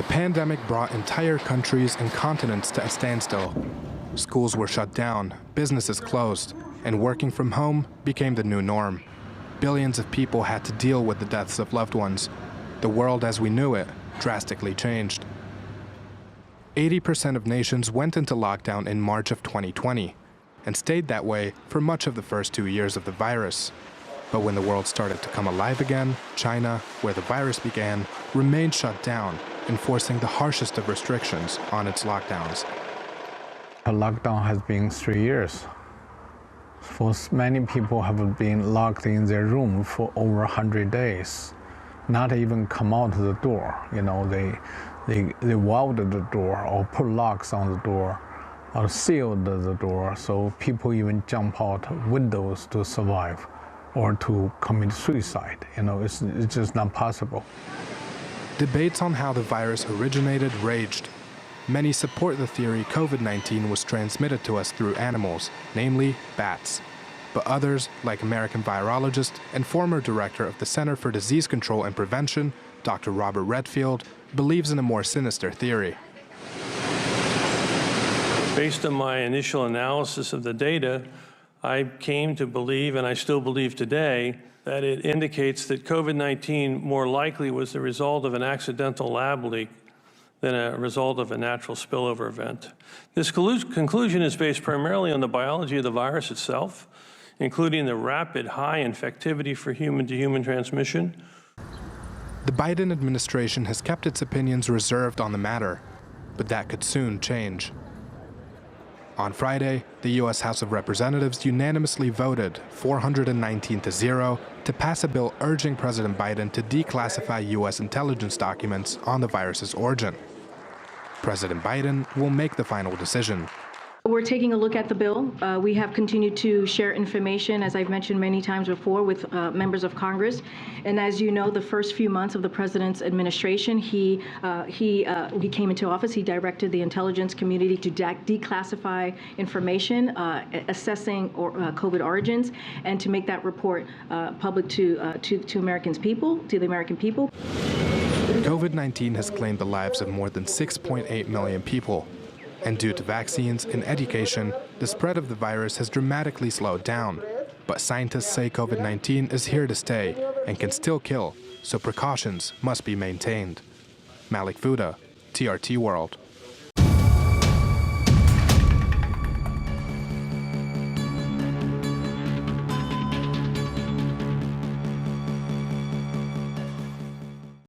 The pandemic brought entire countries and continents to a standstill. Schools were shut down, businesses closed, and working from home became the new norm. Billions of people had to deal with the deaths of loved ones. The world as we knew it drastically changed. 80% of nations went into lockdown in March of 2020 and stayed that way for much of the first 2 years of the virus. But when the world started to come alive again, China, where the virus began, remained shut down, enforcing the harshest of restrictions on its lockdowns. The lockdown has been 3 years. For many people have been locked in their room for over 100 days, not even come out the door. You know, they welded the door or put locks on the door or sealed the door, so people even jump out windows to survive or to commit suicide. You know, it's just not possible. Debates on how the virus originated raged. Many support the theory COVID-19 was transmitted to us through animals, namely bats. But others, like American virologist and former director of the Center for Disease Control and Prevention, Dr. Robert Redfield, believes in a more sinister theory. Based on my initial analysis of the data, I came to believe, and I still believe today, that it indicates that COVID-19 more likely was the result of an accidental lab leak than a result of a natural spillover event. This conclusion is based primarily on the biology of the virus itself, including the rapid high infectivity for human-to-human transmission. The Biden administration has kept its opinions reserved on the matter, but that could soon change. On Friday, the U.S. House of Representatives unanimously voted 419-0 to pass a bill urging President Biden to declassify U.S. intelligence documents on the virus's origin. President Biden will make the final decision. We're taking a look at the bill. We have continued to share information, as I've mentioned many times before, with members of Congress. And as you know, the first few months of the president's administration, he came into office. He directed the intelligence community to declassify information, assessing COVID origins, and to make that report public to the American people. COVID-19 has claimed the lives of more than 6.8 million people. And due to vaccines and education, the spread of the virus has dramatically slowed down. But scientists say COVID-19 is here to stay and can still kill, so precautions must be maintained. Malik Fuda, TRT World.